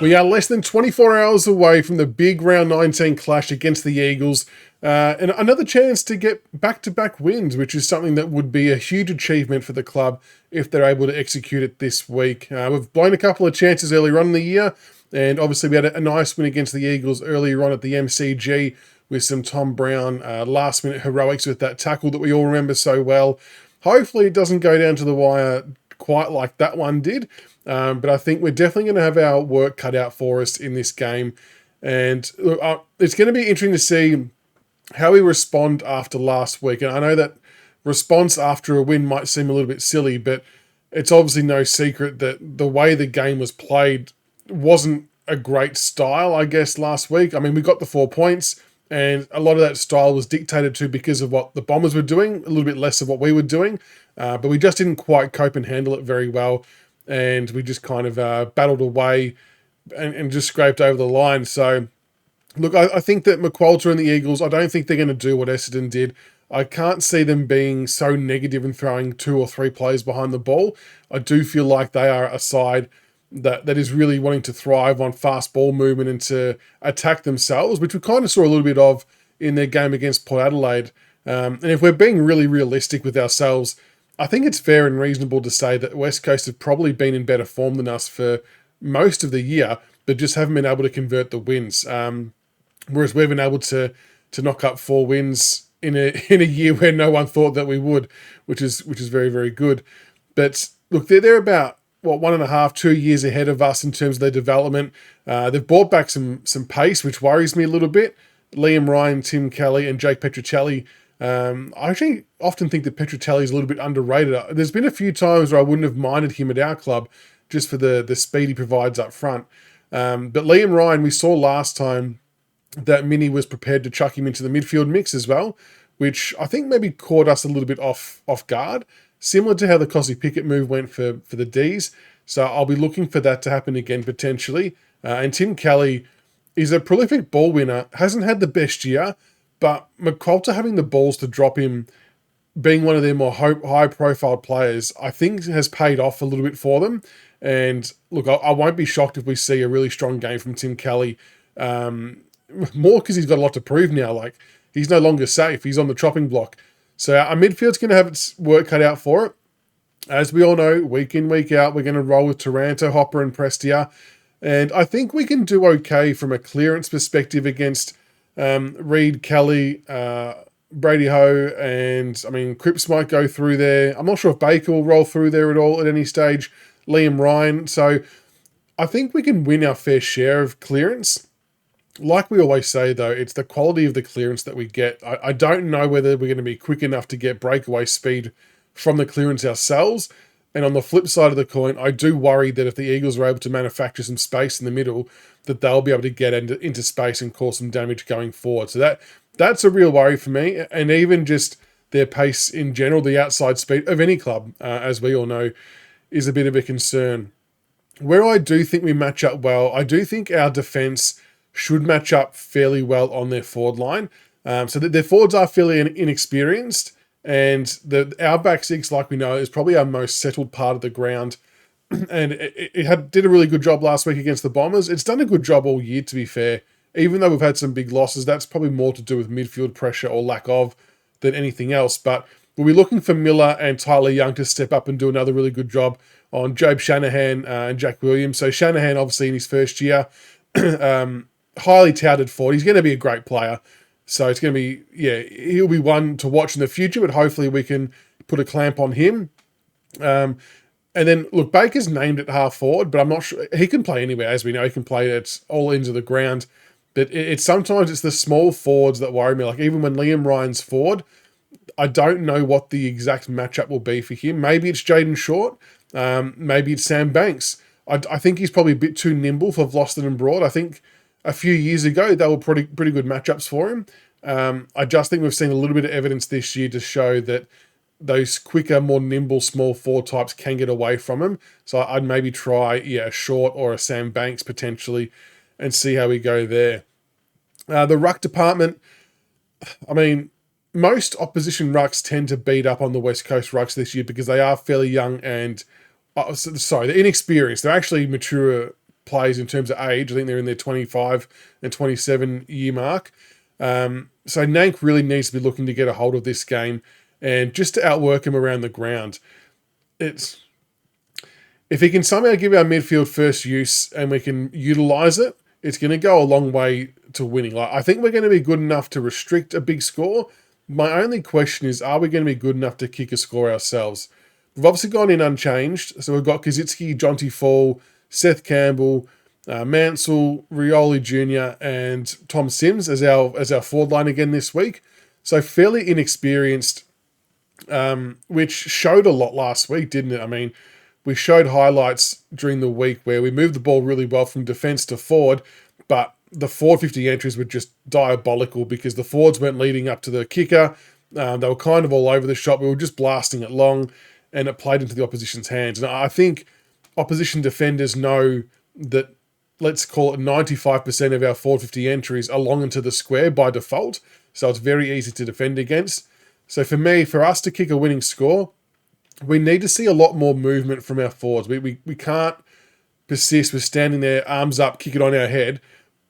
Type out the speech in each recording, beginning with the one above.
We are less than 24 hours away from the big round 19 clash against the Eagles, and another chance to get back-to-back wins, which is something that would be a huge achievement for the club if they're able to execute it this week. We've blown a couple of chances earlier on in the year, and obviously we had a nice win against the Eagles earlier on at the MCG with some Tom Brown last-minute heroics with that tackle that we all remember so well. Hopefully it doesn't go down to the wire quite like that one did. But I think we're definitely going to have our work cut out for us in this game. And it's going to be interesting to see how we respond after last week. And I know that response after a win might seem a little bit silly, but it's obviously no secret that the way the game was played wasn't a great style, I guess, last week. I mean, we got the 4 points, and a lot of that style was dictated to because of what the Bombers were doing, a little bit less of what we were doing. But we just didn't quite cope and handle it very well. And we just kind of battled away and just scraped over the line. So, look, I think that McQualter and the Eagles, I don't think they're going to do what Essendon did. I can't see them being so negative and throwing 2 or 3 players behind the ball. I do feel like they are a side that is really wanting to thrive on fast ball movement and to attack themselves, which we kind of saw a little bit of in their game against Port Adelaide. And if we're being really realistic with ourselves, I think it's fair and reasonable to say that West Coast have probably been in better form than us for most of the year, but just haven't been able to convert the wins. Whereas we've been able to knock up 4 wins in a year where no one thought that we would, which is very, very good. But look, they're about 1.5, 2 years ahead of us in terms of their development. They've brought back some pace, which worries me a little bit. Liam Ryan, Tim Kelly, and Jake Petruccelli. I actually often think that Petruccelli is a little bit underrated. There's been a few times where I wouldn't have minded him at our club just for the speed he provides up front. But Liam Ryan, we saw last time that Mini was prepared to chuck him into the midfield mix as well, which I think maybe caught us a little bit off guard, similar to how the Cosy Pickett move went for the Ds. So I'll be looking for that to happen again potentially. And Tim Kelly is a prolific ball winner, hasn't had the best year, but McQualter having the balls to drop him, being one of their more high-profile players, I think has paid off a little bit for them. And look, I won't be shocked if we see a really strong game from Tim Kelly, more because he's got a lot to prove now. Like, he's no longer safe. He's on the chopping block. So our midfield's going to have its work cut out for it. As we all know, week in, week out, we're going to roll with Taranto, Hopper, and Prestia. And I think we can do okay from a clearance perspective against Reed, Kelly, Brady Ho, and I mean, Cripps might go through there. I'm not sure if Baker will roll through there at all at any stage. Liam Ryan. So I think we can win our fair share of clearance. Like we always say, though, it's the quality of the clearance that we get. I don't know whether we're going to be quick enough to get breakaway speed from the clearance ourselves. And on the flip side of the coin, I do worry that if the Eagles are able to manufacture some space in the middle, that they'll be able to get into space and cause some damage going forward. So that's a real worry for me. And even just their pace in general, the outside speed of any club, as we all know, is a bit of a concern. Where I do think we match up well, I do think our defence should match up fairly well on their forward line. So that their forwards are fairly inexperienced. And our back six, like we know, is probably our most settled part of the ground. And it did a really good job last week against the Bombers. It's done a good job all year, to be fair. Even though we've had some big losses, that's probably more to do with midfield pressure or lack of than anything else. But we'll be looking for Miller and Tyler Young to step up and do another really good job on Jobe Shanahan and Jack Williams. So Shanahan, obviously, in his first year, highly touted forward. He's going to be a great player. So it's going to be, he'll be one to watch in the future, but hopefully we can put a clamp on him. And then, look, Baker's named at half forward, but I'm not sure. He can play anywhere, as we know. He can play at all ends of the ground. But sometimes it's the small forwards that worry me. Like, even when Liam Ryan's forward, I don't know what the exact matchup will be for him. Maybe it's Jaden Short. Maybe it's Sam Banks. I think he's probably a bit too nimble for Vlosten and Broad. I think a few years ago, they were pretty good matchups for him. I just think we've seen a little bit of evidence this year to show that those quicker, more nimble, small forward types can get away from him. So I'd maybe try, a Short or a Sam Banks potentially and see how we go there. The ruck department, I mean, most opposition rucks tend to beat up on the West Coast rucks this year because they are fairly young and, they're inexperienced. They're actually mature players in terms of age. I think they're in their 25 and 27 year mark. So Nank really needs to be looking to get a hold of this game and just to outwork him around the ground. If he can somehow give our midfield first use and we can utilise it, it's going to go a long way to winning. I think we're going to be good enough to restrict a big score. My only question is, are we going to be good enough to kick a score ourselves? We've obviously gone in unchanged. So we've got Kaczynski, Jonty Fall, Seth Campbell, Mansell, Rioli Jr. and Tom Sims as our forward line again this week. So fairly inexperienced, which showed a lot last week, didn't it? I mean, we showed highlights during the week where we moved the ball really well from defence to forward, but the forward 50 entries were just diabolical because the forwards weren't leading up to the kicker. They were kind of all over the shop. We were just blasting it long, and it played into the opposition's hands. And I think opposition defenders know that, let's call it 95% of our forward 50 entries are long into the square by default, so it's very easy to defend against. So for me, for us to kick a winning score, we need to see a lot more movement from our forwards. We can't persist with standing there, arms up, kick it on our head.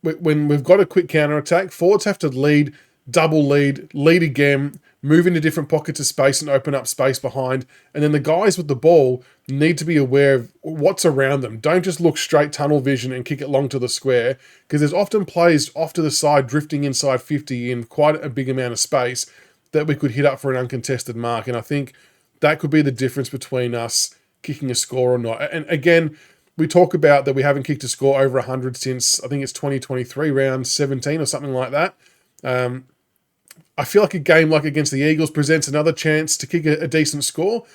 When we've got a quick counter-attack, forwards have to lead, double lead again, move into different pockets of space and open up space behind. And then the guys with the ball need to be aware of what's around them. Don't just look straight tunnel vision and kick it long to the square, because there's often players off to the side drifting inside 50 in quite a big amount of space that we could hit up for an uncontested mark. And I think that could be the difference between us kicking a score or not. And again, we talk about that we haven't kicked a score over 100 since, I think it's 2023, round 17 or something like that. I feel like a game like against the Eagles presents another chance to kick a decent score.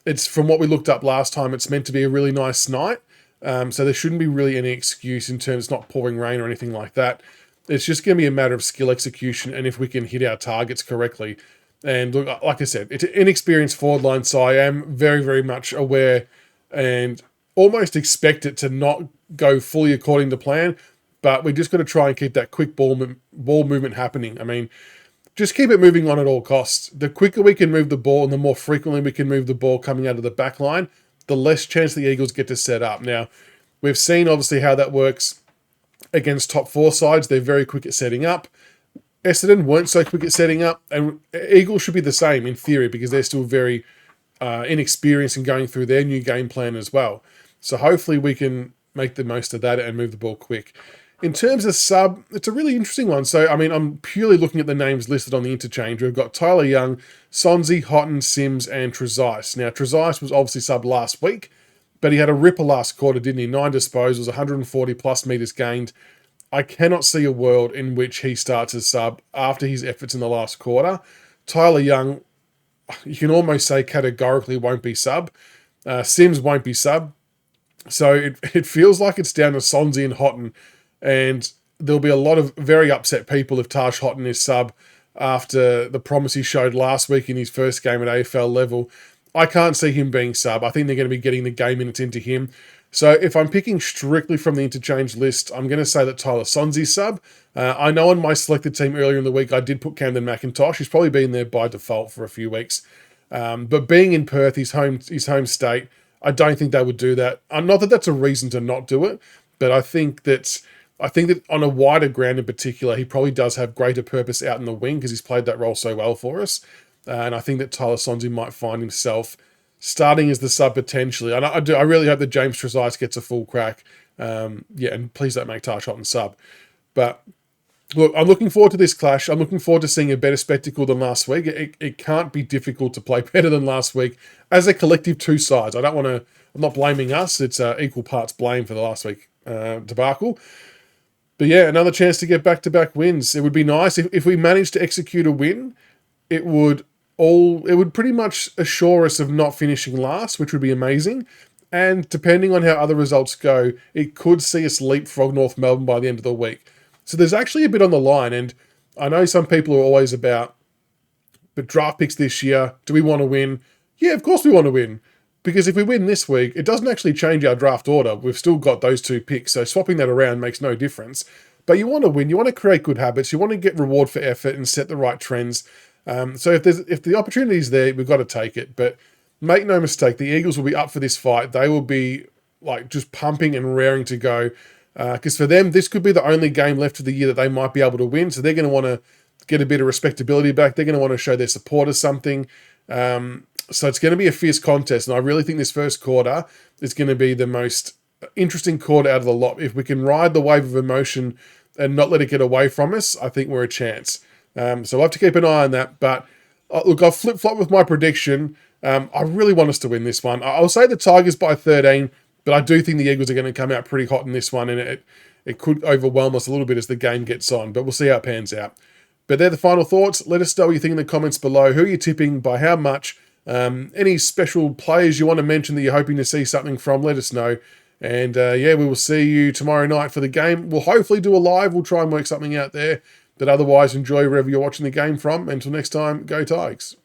It's, from what we looked up last time, it's meant to be a really nice night. So there shouldn't be really any excuse in terms of not pouring rain or anything like that. It's just going to be a matter of skill execution and if we can hit our targets correctly. And look, like I said, it's an inexperienced forward line, so I am very, very much aware and almost expect it to not go fully according to plan. But we just got to try and keep that quick ball movement happening. I mean, just keep it moving on at all costs. The quicker we can move the ball and the more frequently we can move the ball coming out of the back line, the less chance the Eagles get to set up. Now, we've seen obviously how that works against top four sides. They're very quick at setting up. Essendon weren't so quick at setting up, and Eagles should be the same in theory because they're still very inexperienced in going through their new game plan as well. So hopefully we can make the most of that and move the ball quick. In terms of sub, it's a really interesting one. So, I mean, I'm purely looking at the names listed on the interchange. We've got Tyler Young, Sonsie, Houghton, Sims, and Trezise. Now, Trezise was obviously sub last week, but he had a ripper last quarter, didn't he? 9 disposals, 140 plus metres gained. I cannot see a world in which he starts as sub after his efforts in the last quarter. Tyler Young, you can almost say categorically won't be sub. Sims won't be sub. So it feels like it's down to Sonsie and Houghton. And there'll be a lot of very upset people if Taj Houghton is sub after the promise he showed last week in his first game at AFL level. I can't see him being sub. I think they're going to be getting the game minutes into him. So if I'm picking strictly from the interchange list, I'm going to say that Tyler Sonsie's sub. I know on my selected team earlier in the week, I did put Camden McIntosh. He's probably been there by default for a few weeks. But being in Perth, his home state, I don't think they would do that. Not that that's a reason to not do it, but I think that on a wider ground in particular, he probably does have greater purpose out in the wing because he's played that role so well for us. And I think that Tyler Sonsie might find himself starting as the sub potentially. And I really hope that James Trezise gets a full crack. And please don't make Taj Houghton sub. But look, I'm looking forward to this clash. I'm looking forward to seeing a better spectacle than last week. It can't be difficult to play better than last week as a collective two sides. I'm not blaming us. It's equal parts blame for the last week debacle. But yeah, another chance to get back-to-back wins. It would be nice if we managed to execute a win. It would pretty much assure us of not finishing last, which would be amazing. And depending on how other results go, it could see us leapfrog North Melbourne by the end of the week. So there's actually a bit on the line, and I know some people are always about, but draft picks this year, do we want to win? Yeah, of course we want to win. Because if we win this week, it doesn't actually change our draft order. We've still got those two picks, so swapping that around makes no difference. But you want to win, you want to create good habits, you want to get reward for effort and set the right trends. So if the opportunity is there, we've got to take it. But make no mistake, the Eagles will be up for this fight. They will be like just pumping and raring to go. Because for them, this could be the only game left of the year that they might be able to win. So they're going to want to get a bit of respectability back. They're going to want to show their supporters something. So it's going to be a fierce contest. And I really think this first quarter is going to be the most interesting quarter out of the lot. If we can ride the wave of emotion and not let it get away from us, I think we're a chance. So we'll have to keep an eye on that. But look, I've flip-flopped with my prediction. I really want us to win this one. I'll say the Tigers by 13, but I do think the Eagles are going to come out pretty hot in this one, and it could overwhelm us a little bit as the game gets on, but we'll see how it pans out. But they're the final thoughts. Let us know what you think in the comments below. Who are you tipping, by how much? Any special players you want to mention that you're hoping to see something from, let us know. And we will see you tomorrow night for the game. We'll hopefully do a live. We'll try and work something out there. But otherwise, enjoy wherever you're watching the game from. Until next time, go Tigers.